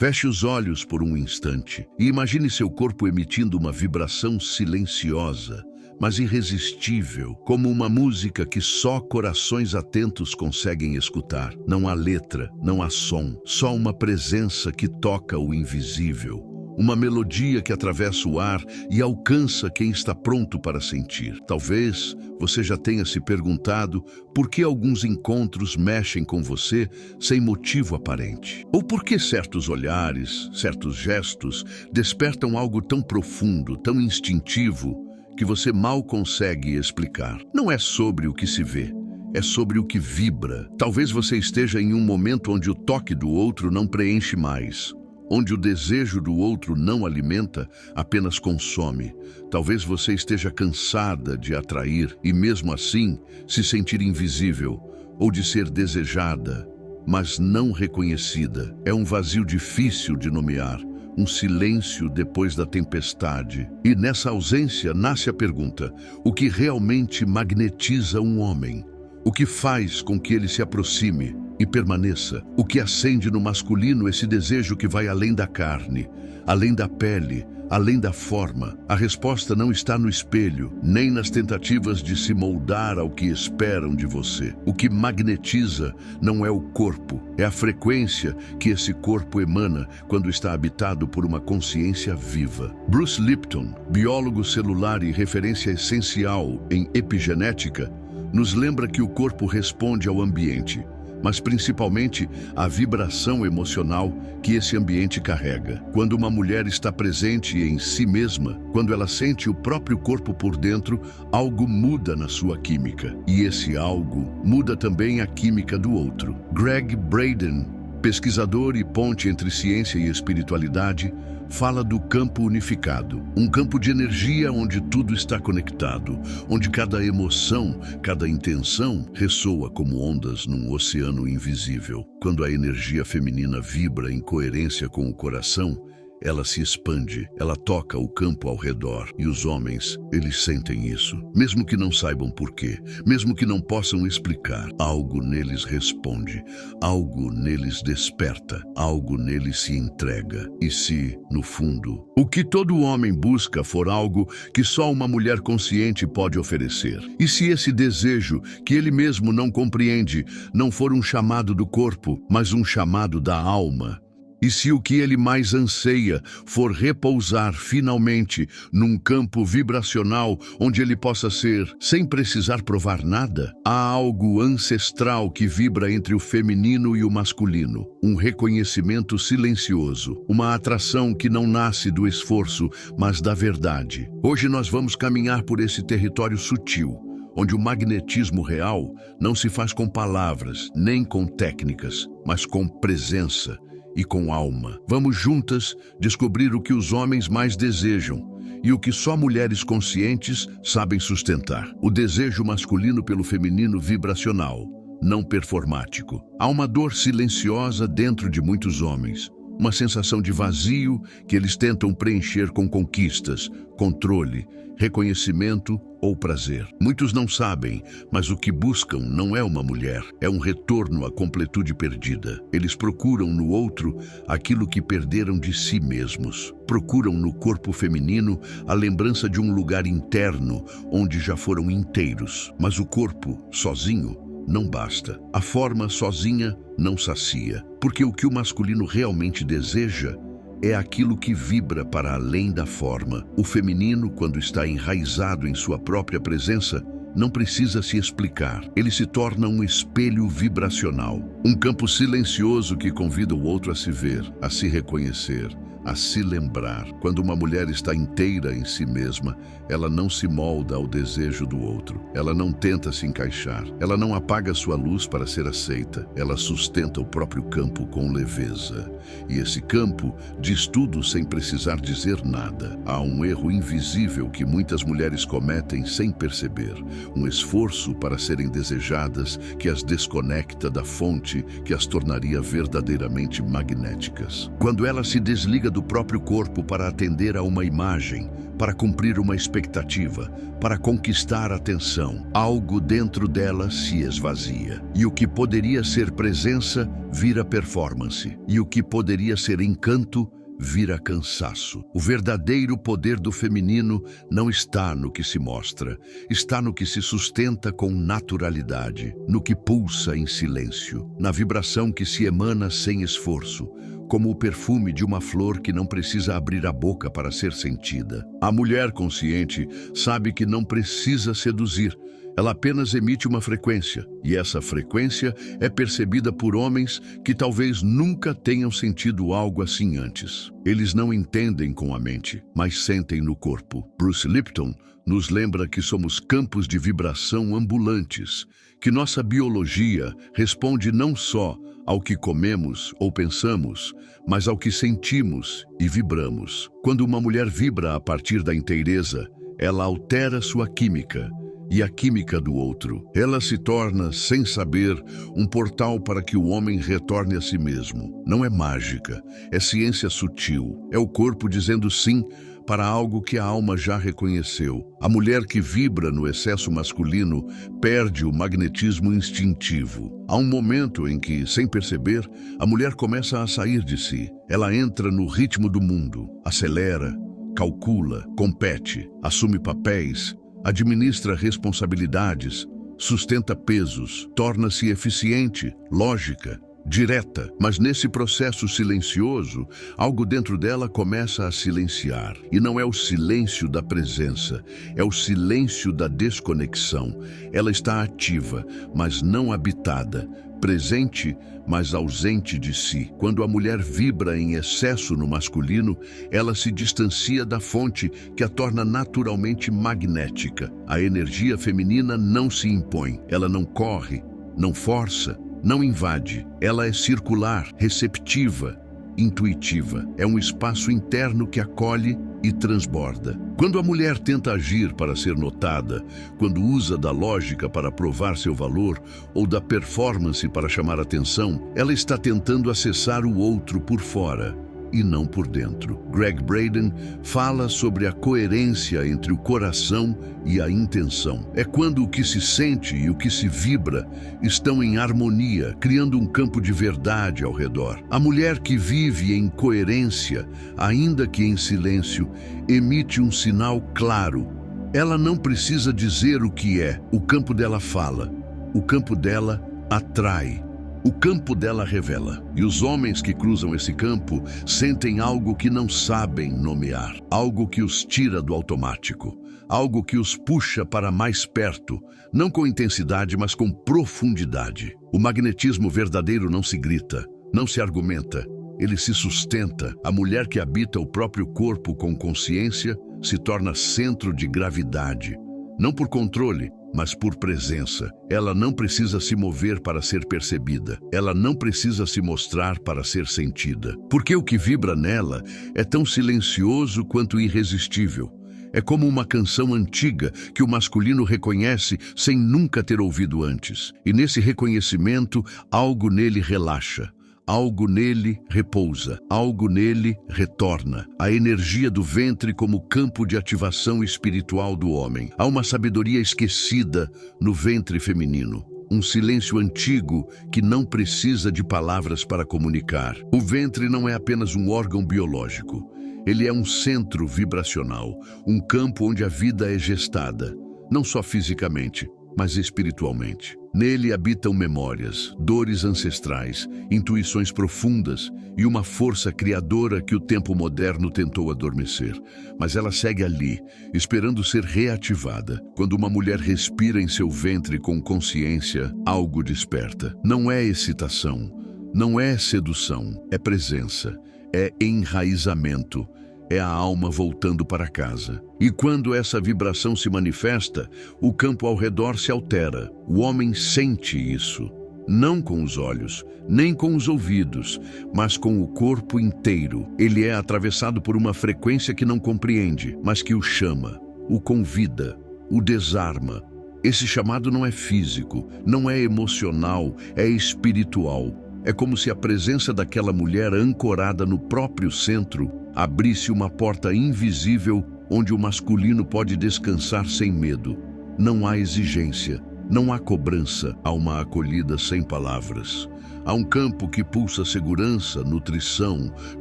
Feche os olhos por um instante e imagine seu corpo emitindo uma vibração silenciosa, mas irresistível, como uma música que só corações atentos conseguem escutar. Não há letra, não há som, só uma presença que toca o invisível. Uma melodia que atravessa o ar e alcança quem está pronto para sentir. Talvez você já tenha se perguntado por que alguns encontros mexem com você sem motivo aparente. Ou por que certos olhares, certos gestos despertam algo tão profundo, tão instintivo, que você mal consegue explicar. Não é sobre o que se vê, é sobre o que vibra. Talvez você esteja em um momento onde o toque do outro não preenche mais, onde o desejo do outro não alimenta, apenas consome. Talvez você esteja cansada de atrair e, mesmo assim, se sentir invisível, ou de ser desejada, mas não reconhecida. É um vazio difícil de nomear, um silêncio depois da tempestade. E nessa ausência nasce a pergunta: o que realmente magnetiza um homem? O que faz com que ele se aproxime e permaneça? O que acende no masculino esse desejo que vai além da carne, além da pele, além da forma? A resposta não está no espelho, nem nas tentativas de se moldar ao que esperam de você. O que magnetiza não é o corpo, é a frequência que esse corpo emana quando está habitado por uma consciência viva. Bruce Lipton, biólogo celular e referência essencial em epigenética, nos lembra que o corpo responde ao ambiente, mas principalmente à vibração emocional que esse ambiente carrega. Quando uma mulher está presente em si mesma, quando ela sente o próprio corpo por dentro, algo muda na sua química. E esse algo muda também a química do outro. Gregg Braden, pesquisador e ponte entre ciência e espiritualidade, fala do campo unificado, um campo de energia onde tudo está conectado, onde cada emoção, cada intenção ressoa como ondas num oceano invisível. Quando a energia feminina vibra em coerência com o coração, ela se expande, ela toca o campo ao redor. E os homens, eles sentem isso. Mesmo que não saibam por quê, mesmo que não possam explicar, algo neles responde, algo neles desperta, algo neles se entrega. E se, no fundo, o que todo homem busca for algo que só uma mulher consciente pode oferecer? E se esse desejo, que ele mesmo não compreende, não for um chamado do corpo, mas um chamado da alma? E se o que ele mais anseia for repousar finalmente num campo vibracional onde ele possa ser, sem precisar provar nada? Há algo ancestral que vibra entre o feminino e o masculino, um reconhecimento silencioso, uma atração que não nasce do esforço, mas da verdade. Hoje nós vamos caminhar por esse território sutil, onde o magnetismo real não se faz com palavras, nem com técnicas, mas com presença e com alma. Vamos juntas descobrir o que os homens mais desejam e o que só mulheres conscientes sabem sustentar. O desejo masculino pelo feminino vibracional, não performático. Há uma dor silenciosa dentro de muitos homens, uma sensação de vazio que eles tentam preencher com conquistas, controle, reconhecimento ou prazer. Muitos não sabem, mas o que buscam não é uma mulher, é um retorno à completude perdida. Eles procuram no outro aquilo que perderam de si mesmos. Procuram no corpo feminino a lembrança de um lugar interno onde já foram inteiros. Mas o corpo, sozinho, não basta. A forma sozinha não sacia. Porque o que o masculino realmente deseja é aquilo que vibra para além da forma. O feminino, quando está enraizado em sua própria presença, não precisa se explicar. Ele se torna um espelho vibracional, um campo silencioso que convida o outro a se ver, a se reconhecer, a se lembrar. Quando uma mulher está inteira em si mesma, ela não se molda ao desejo do outro. Ela não tenta se encaixar. Ela não apaga sua luz para ser aceita. Ela sustenta o próprio campo com leveza. E esse campo diz tudo sem precisar dizer nada. Há um erro invisível que muitas mulheres cometem sem perceber. Um esforço para serem desejadas que as desconecta da fonte corrente que as tornaria verdadeiramente magnéticas. Quando ela se desliga do próprio corpo para atender a uma imagem, para cumprir uma expectativa, para conquistar atenção, algo dentro dela se esvazia. E o que poderia ser presença vira performance. E o que poderia ser encanto vira cansaço. O verdadeiro poder do feminino não está no que se mostra, está no que se sustenta com naturalidade, no que pulsa em silêncio, na vibração que se emana sem esforço, como o perfume de uma flor que não precisa abrir a boca para ser sentida. A mulher consciente sabe que não precisa seduzir, ela apenas emite uma frequência, e essa frequência é percebida por homens que talvez nunca tenham sentido algo assim antes. Eles não entendem com a mente, mas sentem no corpo. Bruce Lipton nos lembra que somos campos de vibração ambulantes, que nossa biologia responde não só ao que comemos ou pensamos, mas ao que sentimos e vibramos. Quando uma mulher vibra a partir da inteireza, ela altera sua química e a química do outro. Ela se torna, sem saber, um portal para que o homem retorne a si mesmo. Não é mágica, é ciência sutil. É o corpo dizendo sim para algo que a alma já reconheceu. A mulher que vibra no excesso masculino perde o magnetismo instintivo. Há um momento em que, sem perceber, a mulher começa a sair de si. Ela entra no ritmo do mundo, acelera, calcula, compete, assume papéis, administra responsabilidades, sustenta pesos, torna-se eficiente, lógica, direta. Mas nesse processo silencioso, algo dentro dela começa a silenciar. E não é o silêncio da presença, é o silêncio da desconexão. Ela está ativa, mas não habitada, presente, mas ausente de si. Quando a mulher vibra em excesso no masculino, ela se distancia da fonte que a torna naturalmente magnética. A energia feminina não se impõe, ela não corre, não força, não invade. Ela é circular, receptiva, intuitiva. É um espaço interno que acolhe e transborda. Quando a mulher tenta agir para ser notada, quando usa da lógica para provar seu valor ou da performance para chamar atenção, ela está tentando acessar o outro por fora e não por dentro. Gregg Braden fala sobre a coerência entre o coração e a intenção. É quando o que se sente e o que se vibra estão em harmonia, criando um campo de verdade ao redor. A mulher que vive em coerência, ainda que em silêncio, emite um sinal claro. Ela não precisa dizer o que é. O campo dela fala. O campo dela atrai. O campo dela revela, e os homens que cruzam esse campo sentem algo que não sabem nomear, algo que os tira do automático, algo que os puxa para mais perto, não com intensidade, mas com profundidade. O magnetismo verdadeiro não se grita, não se argumenta, ele se sustenta. A mulher que habita o próprio corpo com consciência se torna centro de gravidade, não por controle, mas por presença. Ela não precisa se mover para ser percebida. Ela não precisa se mostrar para ser sentida. Porque o que vibra nela é tão silencioso quanto irresistível. É como uma canção antiga que o masculino reconhece sem nunca ter ouvido antes. E nesse reconhecimento, algo nele relaxa. Algo nele repousa, algo nele retorna. A energia do ventre como campo de ativação espiritual do homem. Há uma sabedoria esquecida no ventre feminino. Um silêncio antigo que não precisa de palavras para comunicar. O ventre não é apenas um órgão biológico. Ele é um centro vibracional, um campo onde a vida é gestada, não só fisicamente, mas espiritualmente. Nele habitam memórias, dores ancestrais, intuições profundas e uma força criadora que o tempo moderno tentou adormecer. Mas ela segue ali, esperando ser reativada. Quando uma mulher respira em seu ventre com consciência, algo desperta. Não é excitação, não é sedução, é presença, é enraizamento. É a alma voltando para casa. E quando essa vibração se manifesta, o campo ao redor se altera. O homem sente isso, não com os olhos, nem com os ouvidos, mas com o corpo inteiro. Ele é atravessado por uma frequência que não compreende, mas que o chama, o convida, o desarma, Esse chamado não é físico, não é emocional, é espiritual. É como se a presença daquela mulher ancorada no próprio centro abrisse uma porta invisível onde o masculino pode descansar sem medo. Não há exigência, não há cobrança, há uma acolhida sem palavras. Há um campo que pulsa segurança, nutrição,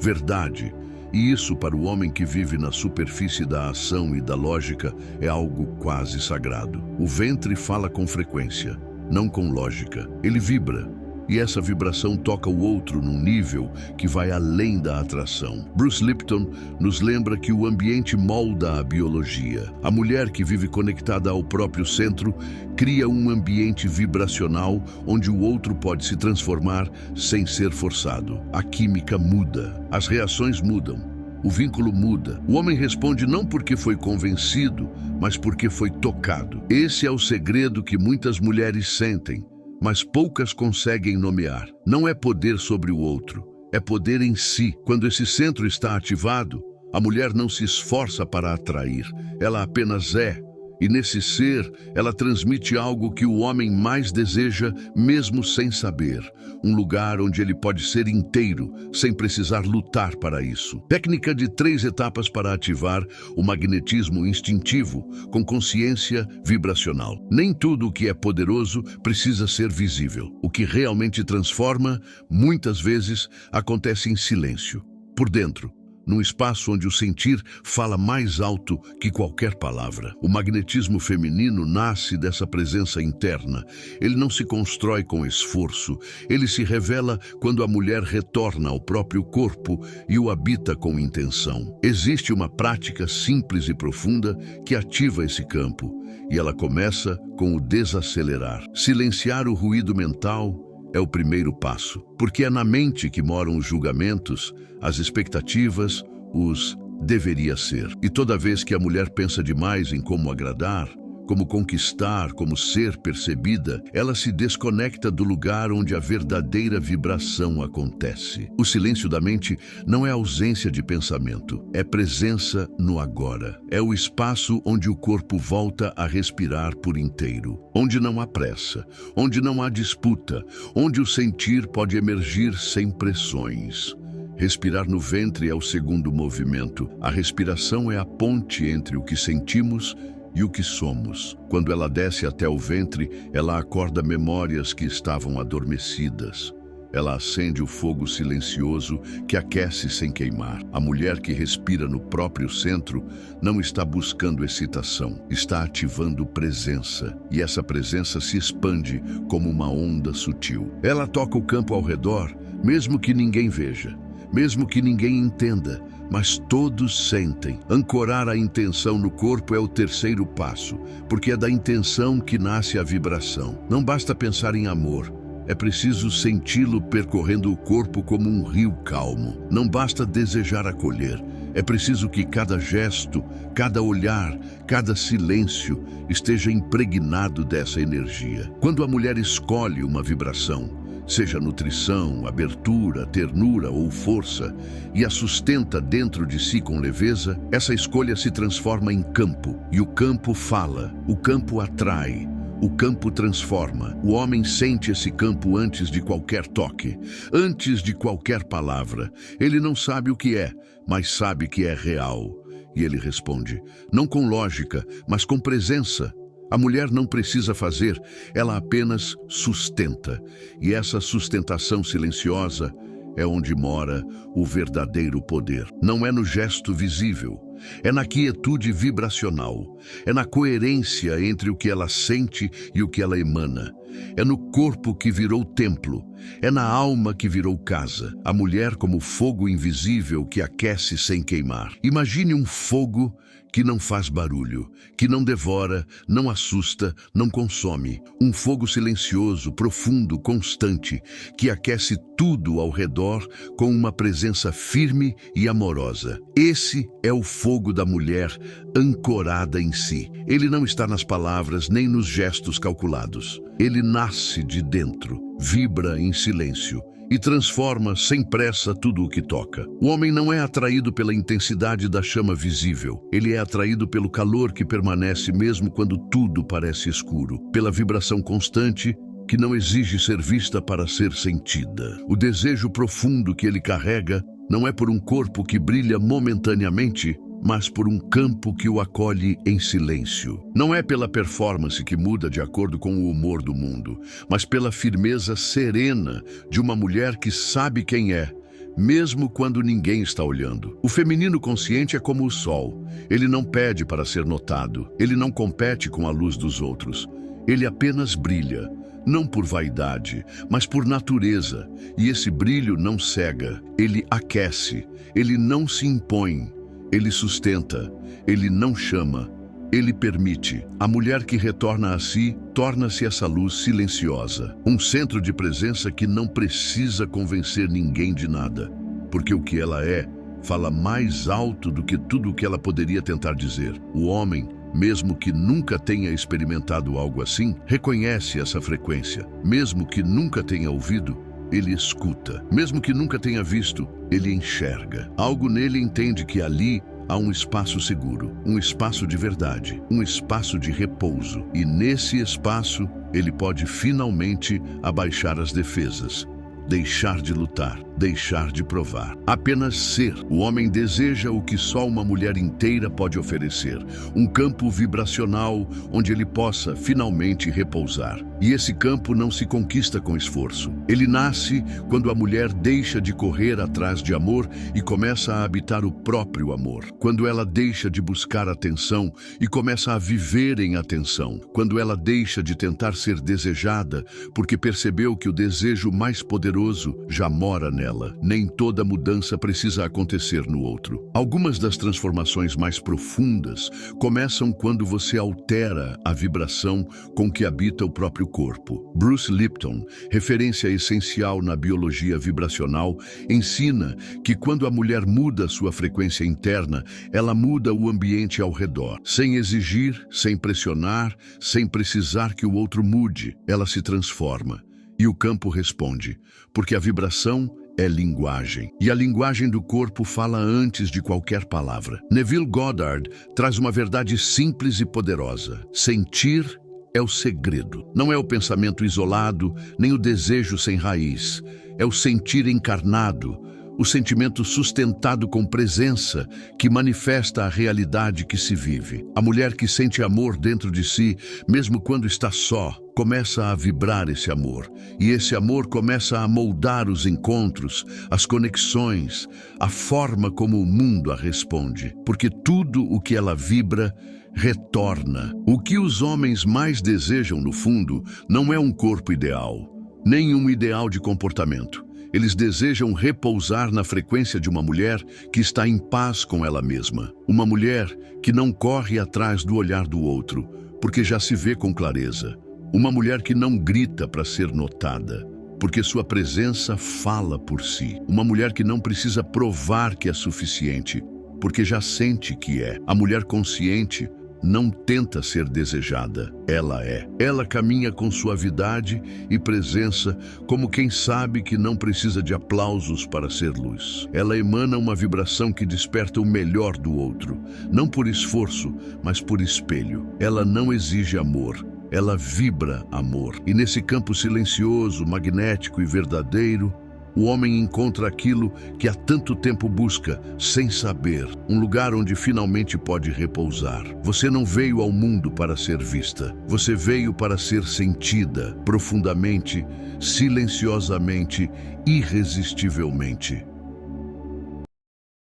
verdade. E isso, para o homem que vive na superfície da ação e da lógica, é algo quase sagrado. O ventre fala com frequência, não com lógica. Ele vibra. E essa vibração toca o outro num nível que vai além da atração. Bruce Lipton nos lembra que o ambiente molda a biologia. A mulher que vive conectada ao próprio centro cria um ambiente vibracional onde o outro pode se transformar sem ser forçado. A química muda, as reações mudam, o vínculo muda. O homem responde não porque foi convencido, mas porque foi tocado. Esse é o segredo que muitas mulheres sentem, mas poucas conseguem nomear. Não é poder sobre o outro, é poder em si. Quando esse centro está ativado, a mulher não se esforça para atrair, ela apenas é. E nesse ser, ela transmite algo que o homem mais deseja, mesmo sem saber. Um lugar onde ele pode ser inteiro, sem precisar lutar para isso. Técnica de 3 etapas para ativar o magnetismo instintivo, com consciência vibracional. Nem tudo o que é poderoso precisa ser visível. O que realmente transforma, muitas vezes, acontece em silêncio, por dentro. Num espaço onde o sentir fala mais alto que qualquer palavra. O magnetismo feminino nasce dessa presença interna. Ele não se constrói com esforço. Ele se revela quando a mulher retorna ao próprio corpo e o habita com intenção. Existe uma prática simples e profunda que ativa esse campo, e ela começa com o desacelerar. Silenciar o ruído mental é o primeiro passo, porque é na mente que moram os julgamentos, as expectativas, os deveria ser. E toda vez que a mulher pensa demais em como agradar, como conquistar, como ser percebida, ela se desconecta do lugar onde a verdadeira vibração acontece. O silêncio da mente não é ausência de pensamento, é presença no agora. É o espaço onde o corpo volta a respirar por inteiro, onde não há pressa, onde não há disputa, onde o sentir pode emergir sem pressões. Respirar no ventre é o segundo movimento. A respiração é a ponte entre o que sentimos e o que somos. Quando ela desce até o ventre, ela acorda memórias que estavam adormecidas. Ela acende o fogo silencioso que aquece sem queimar. A mulher que respira no próprio centro não está buscando excitação, está ativando presença. E essa presença se expande como uma onda sutil. Ela toca o campo ao redor, mesmo que ninguém veja, mesmo que ninguém entenda, mas todos sentem. Ancorar a intenção no corpo é o terceiro passo, porque é da intenção que nasce a vibração. Não basta pensar em amor, é preciso senti-lo percorrendo o corpo como um rio calmo. Não basta desejar acolher, é preciso que cada gesto, cada olhar, cada silêncio esteja impregnado dessa energia. Quando a mulher escolhe uma vibração, seja nutrição, abertura, ternura ou força, e a sustenta dentro de si com leveza, essa escolha se transforma em campo. E o campo fala, o campo atrai, o campo transforma. O homem sente esse campo antes de qualquer toque, antes de qualquer palavra. Ele não sabe o que é, mas sabe que é real. E ele responde, não com lógica, mas com presença. A mulher não precisa fazer, ela apenas sustenta. E essa sustentação silenciosa é onde mora o verdadeiro poder. Não é no gesto visível, é na quietude vibracional, é na coerência entre o que ela sente e o que ela emana. É no corpo que virou templo, é na alma que virou casa. A mulher como fogo invisível que aquece sem queimar. Imagine um fogo que não faz barulho, que não devora, não assusta, não consome. Um fogo silencioso, profundo, constante, que aquece tudo ao redor com uma presença firme e amorosa. Esse é o fogo da mulher ancorada em si. Ele não está nas palavras nem nos gestos calculados. Ele nasce de dentro, vibra em silêncio e transforma sem pressa tudo o que toca. O homem não é atraído pela intensidade da chama visível, ele é atraído pelo calor que permanece mesmo quando tudo parece escuro, pela vibração constante que não exige ser vista para ser sentida. O desejo profundo que ele carrega não é por um corpo que brilha momentaneamente, mas por um campo que o acolhe em silêncio. Não é pela performance que muda de acordo com o humor do mundo, mas pela firmeza serena de uma mulher que sabe quem é, mesmo quando ninguém está olhando. O feminino consciente é como o sol. Ele não pede para ser notado, ele não compete com a luz dos outros. Ele apenas brilha, não por vaidade, mas por natureza. E esse brilho não cega, ele aquece, ele não se impõe. Ele sustenta, ele não chama, ele permite. A mulher que retorna a si torna-se essa luz silenciosa, um centro de presença que não precisa convencer ninguém de nada, porque o que ela é fala mais alto do que tudo o que ela poderia tentar dizer. O homem, mesmo que nunca tenha experimentado algo assim, reconhece essa frequência. Mesmo que nunca tenha ouvido, ele escuta. Mesmo que nunca tenha visto, ele enxerga. Algo nele entende que ali há um espaço seguro, um espaço de verdade, um espaço de repouso. E nesse espaço, ele pode finalmente abaixar as defesas, deixar de lutar, deixar de provar. Apenas ser. O homem deseja o que só uma mulher inteira pode oferecer. Um campo vibracional onde ele possa finalmente repousar. E esse campo não se conquista com esforço. Ele nasce quando a mulher deixa de correr atrás de amor e começa a habitar o próprio amor. Quando ela deixa de buscar atenção e começa a viver em atenção. Quando ela deixa de tentar ser desejada porque percebeu que o desejo mais poderoso já mora nela. Nem toda mudança precisa acontecer no outro. Algumas das transformações mais profundas começam quando você altera a vibração com que habita o próprio corpo. Bruce Lipton, referência essencial na biologia vibracional, ensina que quando a mulher muda sua frequência interna, ela muda o ambiente ao redor. Sem exigir, sem pressionar, sem precisar que o outro mude, ela se transforma. E o campo responde, porque a vibração é linguagem. E a linguagem do corpo fala antes de qualquer palavra. Neville Goddard traz uma verdade simples e poderosa. Sentir é o segredo. Não é o pensamento isolado, nem o desejo sem raiz. É o sentir encarnado, o sentimento sustentado com presença que manifesta a realidade que se vive. A mulher que sente amor dentro de si, mesmo quando está só, começa a vibrar esse amor. E esse amor começa a moldar os encontros, as conexões, a forma como o mundo a responde. Porque tudo o que ela vibra retorna. O que os homens mais desejam, no fundo, não é um corpo ideal, nem um ideal de comportamento. Eles desejam repousar na frequência de uma mulher que está em paz com ela mesma. Uma mulher que não corre atrás do olhar do outro, porque já se vê com clareza. Uma mulher que não grita para ser notada, porque sua presença fala por si. Uma mulher que não precisa provar que é suficiente, porque já sente que é. A mulher consciente não tenta ser desejada, ela é. Ela caminha com suavidade e presença, como quem sabe que não precisa de aplausos para ser luz. Ela emana uma vibração que desperta o melhor do outro, não por esforço, mas por espelho. Ela não exige amor, ela vibra amor. E nesse campo silencioso, magnético e verdadeiro, o homem encontra aquilo que há tanto tempo busca, sem saber, um lugar onde finalmente pode repousar. Você não veio ao mundo para ser vista, você veio para ser sentida, profundamente, silenciosamente, irresistivelmente.